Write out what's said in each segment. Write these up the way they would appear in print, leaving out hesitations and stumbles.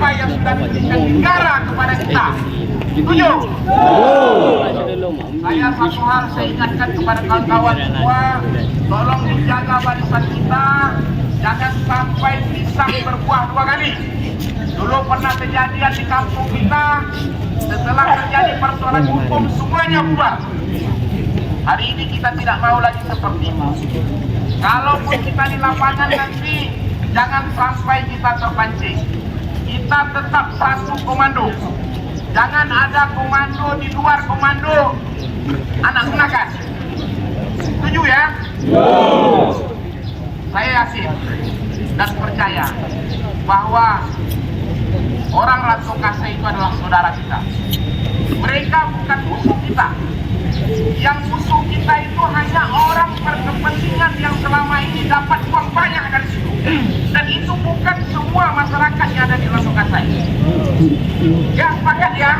apa yang sudah diberikan negara kepada kita. Setuju? Saya satu hal saya ingatkan kepada kawan-kawan semua, tolong dijaga barisan kita, jangan sampai pisang berbuah dua kali. Dulu pernah kejadian di kampung kita, setelah terjadi persoalan hukum semuanya bubar. Hari ini kita tidak mau lagi seperti itu. Kalaupun kita di lapangan nanti, jangan sampai kita terpancing. Kita tetap satu komando. Jangan ada komando di luar komando anak gunakan. Setuju ya? Saya yakin dan percaya bahwa orang Rantau Kasih itu adalah saudara kita. Mereka bukan musuh kita. Yang musuh kita itu hanya orang berkepentingan yang selama ini dapat uang banyak dari situ. Dan itu bukan semua masyarakat yang ada di Rantau Kasih. Ya, sepakat ya?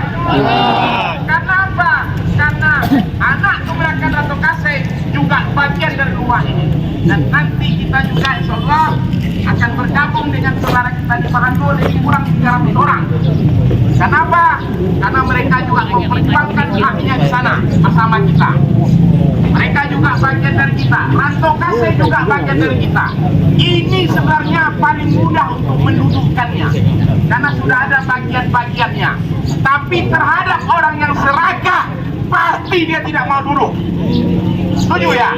Karena apa? Karena anak kebanyakan Rantau Kasih juga bagian dari rumah ini. Dan nanti kita juga insya Allah akan bergabung dengan saudara kita di Mahando lebih kurang 300 orang. Kenapa? Karena mereka juga memperjuangkan haknya di sana bersama kita. Mereka juga bagian dari kita. Rantau Kasih juga bagian dari kita. Ini sebenarnya paling mudah untuk mendudukkannya, karena sudah ada bagian-bagiannya. Tapi terhadap orang yang serakah, pasti dia tidak mau duduk. Setuju ya?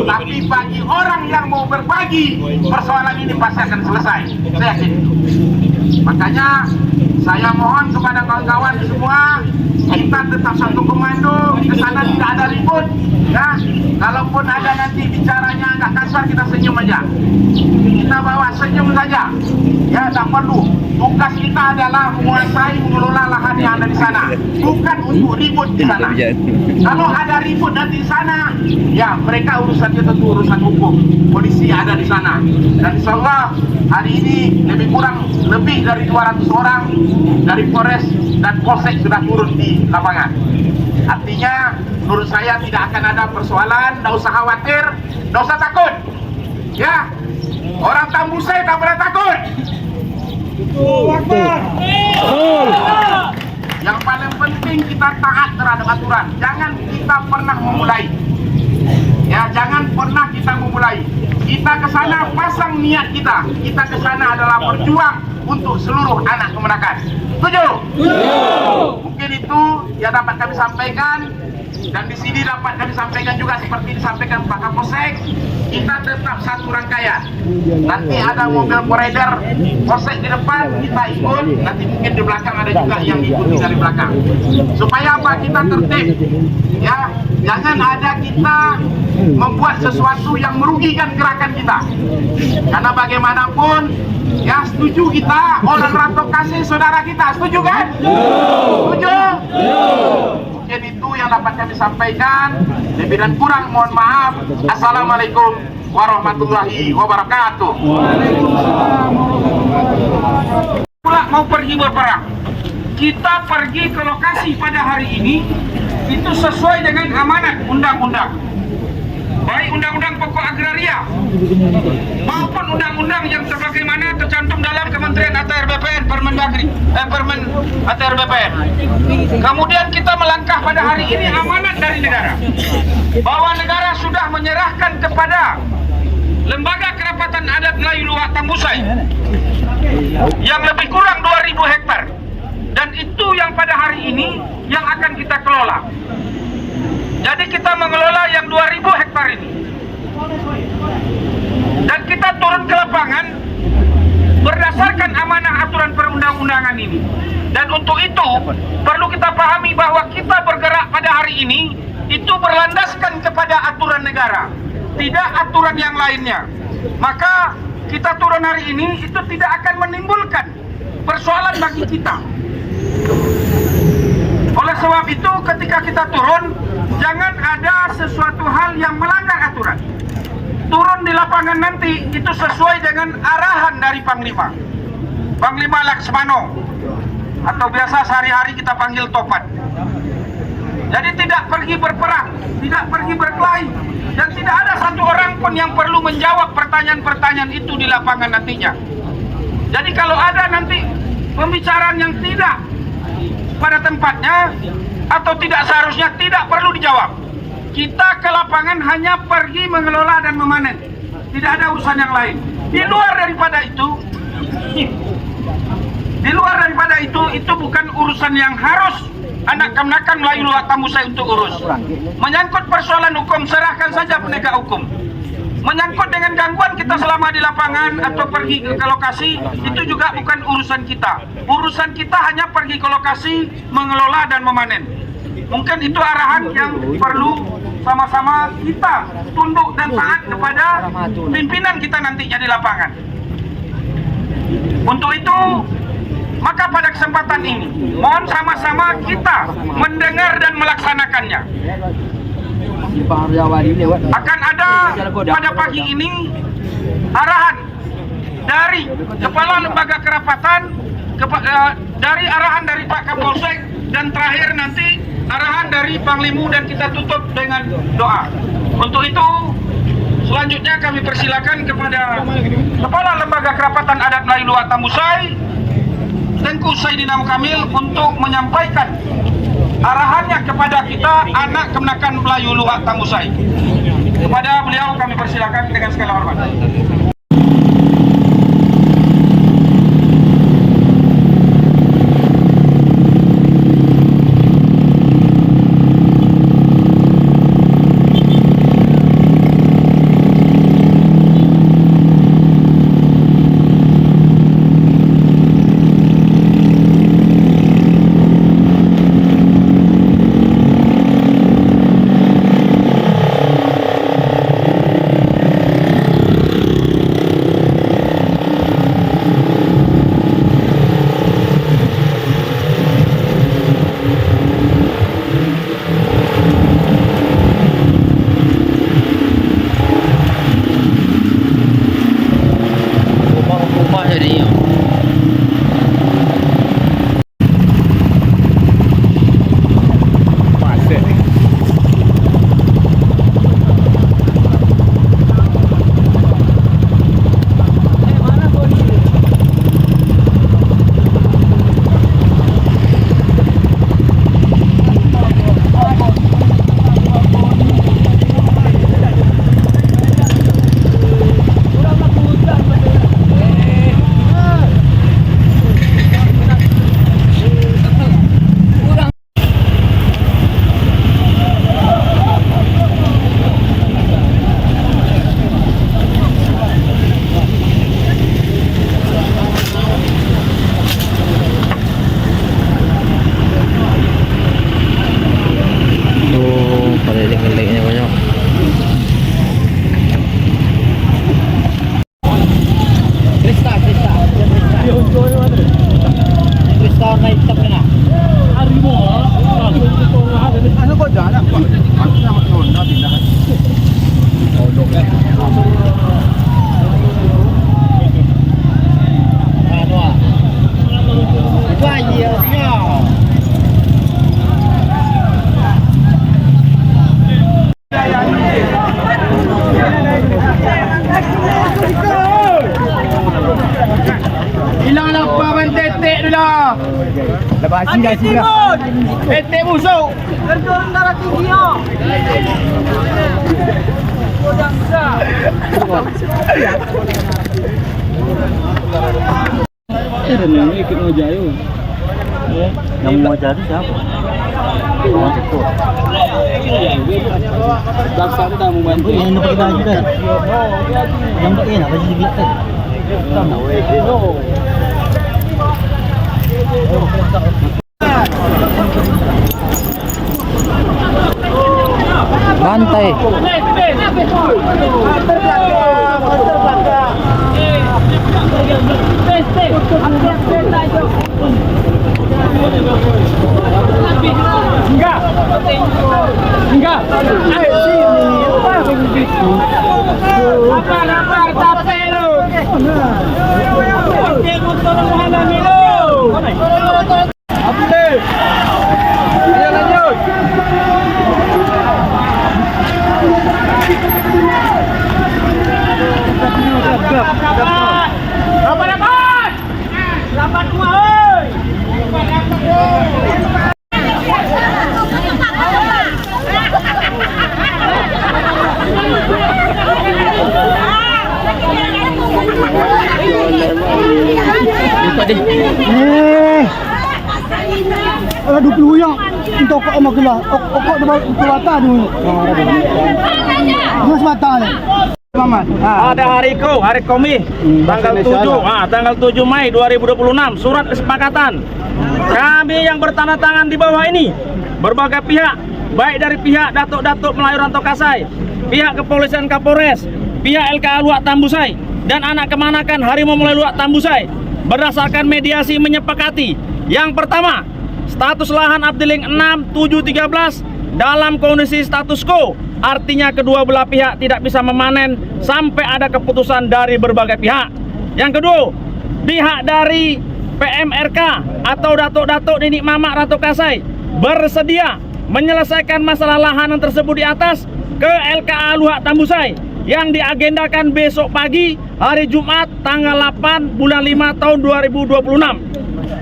Tapi bagi orang yang mau berbagi, persoalan ini pasti akan selesai. Saya yakin. Makanya saya mohon kepada kawan-kawan semua, kita tetap satu komando, ke sana tidak ada ribut. Ya, kalaupun ada nanti bicaranya agak kasar, kita senyum aja. Kita bawa senyum saja. Ya, tak perlu. Tugas kita adalah menguasai, mengelola lahan yang ada di sana, bukan untuk ribut di sana. Kalau ada ribut nanti di sana, ya mereka urusannya tentu urusan hukum. Polisi ada di sana. Dan insya Allah hari ini lebih dari 200 orang dari Polres dan Polsek sudah turun di lapangan. Artinya menurut saya tidak akan ada persoalan, tidak usah khawatir, tidak usah takut. Ya, orang Tambusai tak pernah takut. Yang paling penting kita taat terhadap aturan. Jangan kita pernah memulai. Ya, jangan pernah kita memulai. Kita ke sana pasang niat kita. Kita ke sana adalah berjuang untuk seluruh anak kemenakan. Setuju? Mungkin itu yang dapat kami sampaikan. Dan di sini dapat kami sampaikan juga seperti disampaikan Pak Kapolsek, kita tetap satu rangkaian. Nanti ada mobil koridor Polsek di depan, kita ikut. Nanti mungkin di belakang ada juga yang ikuti dari belakang. Supaya apa? Kita tertib. Ya, jangan ada kita membuat sesuatu yang merugikan gerakan kita. Karena bagaimanapun, ya setuju kita, orang Rantau Kasih saudara kita. Setuju kan? Setuju? Mungkin itu yang dapat kami sampaikan. Lebih dan kurang mohon maaf. Assalamualaikum warahmatullahi wabarakatuh. Pula mau pergi berperang, kita pergi ke lokasi pada hari ini itu sesuai dengan amanat undang-undang, baik undang-undang pokok agraria maupun undang-undang yang sebagaimana tercantum dalam Kementerian ATR BPN, Permen ATR BPN. Kemudian kita melangkah pada hari ini amanat dari negara, bahwa negara sudah menyerahkan kepada Lembaga Kerapatan Adat Melayu Luak Tambusai yang lebih kurang 2.000 hektar, dan itu yang pada hari ini yang akan kita kelola. Jadi kita mengelola yang 2.000 hektar ini, dan kita turun ke lapangan berdasarkan amanah aturan perundang-undangan ini. Dan untuk itu perlu kita pahami bahwa kita bergerak pada hari ini itu berlandaskan kepada aturan negara, tidak aturan yang lainnya. Maka kita turun hari ini itu tidak akan menimbulkan persoalan bagi kita. Oleh sebab itu ketika kita turun, jangan ada sesuatu hal yang melanggar aturan. Turun di lapangan nanti itu sesuai dengan arahan dari Panglima Laksmano, atau biasa sehari-hari kita panggil Topan. Jadi tidak pergi berperang, tidak pergi berkelahi, dan tidak ada satu orang pun yang perlu menjawab pertanyaan-pertanyaan itu di lapangan nantinya. Jadi kalau ada nanti pembicaraan yang tidak pada tempatnya atau tidak seharusnya tidak perlu dijawab. Kita ke lapangan hanya pergi mengelola dan memanen, tidak ada urusan yang lain. Di luar daripada itu bukan urusan yang harus anak Kemnakan Melayu Luak Tambusai untuk urus. Menyangkut persoalan hukum, serahkan saja penegak hukum. Menyangkut dengan gangguan kita selama di lapangan atau pergi ke lokasi, itu juga bukan urusan kita. Urusan kita hanya pergi ke lokasi, mengelola dan memanen. Mungkin itu arahan yang perlu sama-sama kita tunduk dan taat kepada pimpinan kita nantinya di lapangan. Untuk itu, maka pada kesempatan ini, mohon sama-sama kita mendengar dan melaksanakannya. Akan ada pada pagi ini arahan dari Kepala Lembaga Kerapatan, dari arahan dari Pak Kapolsek, dan terakhir nanti arahan dari Panglimu, dan kita tutup dengan doa. Untuk itu, selanjutnya kami persilakan kepada Kepala Lembaga Kerapatan Adat Melayu Luak Tambusai, Tengku Saidina Mukamil, untuk menyampaikan arahannya kepada kita anak Kemnakan Melayu Luak Tambusai. Kepada beliau kami persilakan dengan segala hormat. Lepas singgah. Petik busuk. Gerjur darah tinggi yo. Kodang besar. Yang ikut mau jayu. Yang mau jadi siapa? Orang itu. Daksa kita mau bantu. Yang nak pergi baju dah. Yang tak enak baju dia kan. Bantai. Enggak. Lapar tape lu. Oke, motor menghalangi lu. Abdul. Ayo lanjut. Dapat. Dapat 2. Ala 20 yang untuk kok magelah. Kok dewata dulu. Mas mata ni. Mamat. Ada hari Komi tanggal 7 Mei 2026 surat kesepakatan. Kami yang bertanda tangan di bawah ini berbagai pihak, baik dari pihak Datuk Melayu Rantau Kasai, pihak kepolisian Kapolres, pihak LKA Luak Tambusai dan anak kemanakan Harimau Melayu Luak Tambusai berdasarkan mediasi menyepakati yang pertama, status lahan Afdeling 6713 dalam kondisi status quo, artinya kedua belah pihak tidak bisa memanen sampai ada keputusan dari berbagai pihak. Yang kedua, pihak dari PMRK atau Datuk Nenek Mamak Rantau Kasai bersedia menyelesaikan masalah lahan tersebut di atas ke LKA Luak Tambusai yang diagendakan besok pagi hari Jumat tanggal 8 bulan 5 tahun 2026.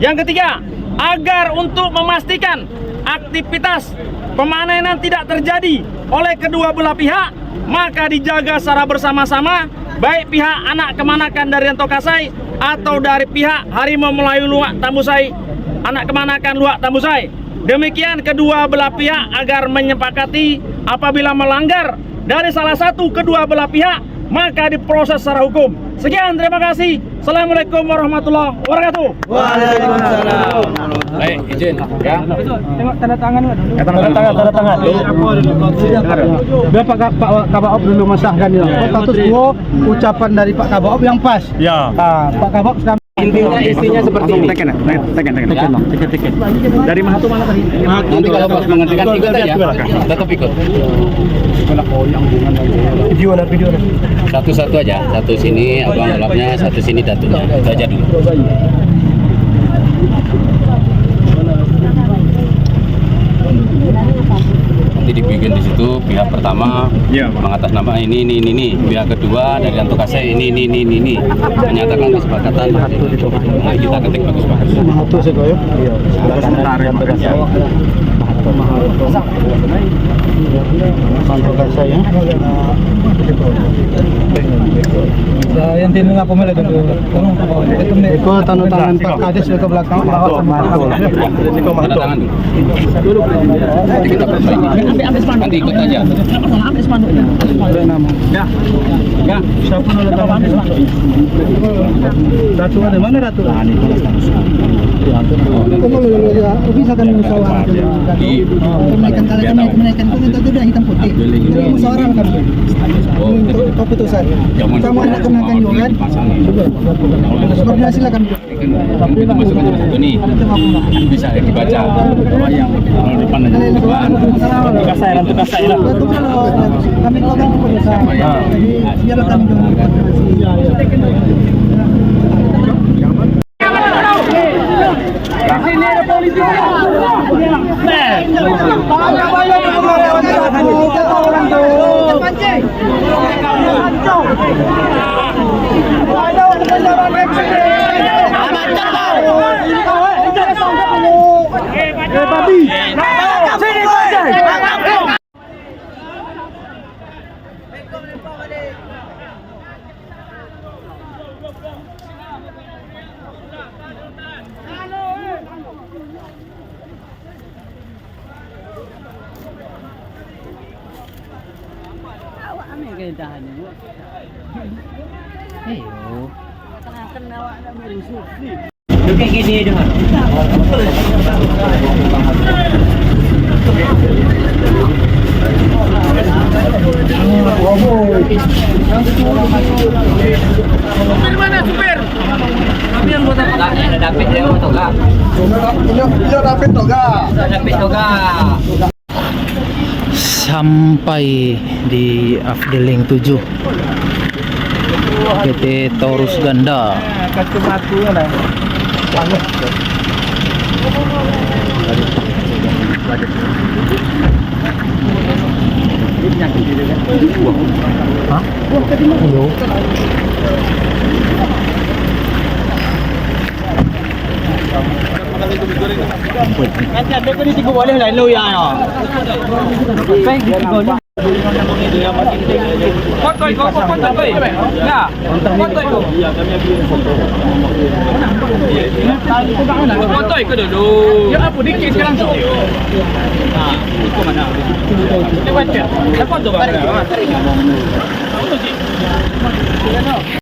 Yang ketiga, agar untuk memastikan aktivitas pemanenan tidak terjadi oleh kedua belah pihak, maka dijaga secara bersama-sama baik pihak anak kemanakan dari Rantau Kasai atau dari pihak Harimau Melayu Luak Tambusai, anak kemanakan Luak Tambusai. Demikian kedua belah pihak agar menyepakati apabila melanggar dari salah satu kedua belah pihak maka diproses secara hukum. Sekian, terima kasih. Assalamualaikum warahmatullahi wabarakatuh. Waalaikumsalam. Baik, izin ya. Tengok tanda tangan dulu. Tanda tangan. Biar Pak Kabaop dulu mesahkan ya. Status quo ucapan dari Pak Kabaop yang pas. Ya. Pak Kabaop sudah Intinya seperti ini. Tekan. Dari Mahatu mana tadi? Nanti kalau bos menghentikan ikut aja, tetap ikut. video. Satu-satu aja, satu sini abang gelapnya, satu sini datunya. Itu aja dulu. Nanti dibikin di situ pihak pertama mengatasnamakan ini, pihak kedua dari Rantau Kasai ini menyatakan kesepakatan. Nah, kita ketik bagus-bagus. Mahatu sih koyo. Iya. Rantau Kasai ya. Yang tinang apa mula dulu. Itu tanda tangan Pak Kades ke belakang bawa Mahatu. Tanda tangan dulu. Nanti kita perbaiki. Nanti ikut aja. Ya. Siapa nak datang? Ratu ada mana Ratu? Kamu ya bisa kan musyawarah menaikkan itu sudah hitam putih. Jadi musyawarah kan untuk keputusan. Kamu anak kenakan juga. Koordinasi lah kan. Tapi itu masuk aja satu nih. Bisa dibaca. Yang kalau depan aja depan. Rantau Kasai lah. Kami pegang keputusan. Jadi biar kami Sini ada polisi. Kayak gini aja. Supir mana supir? Kami yang buat apa? Ada David yang mau toga. David toga. Sampai di Afdeling 7 PT Taurus Ganda. Nanti ada pun di boleh lah lo ya. Foto iko, foto iko. Ya, foto iko. Foto iko dulu. Ya apa dikit sekarang tu. Nah, iko mana? Lewat. Lepas tu bang. Foto je.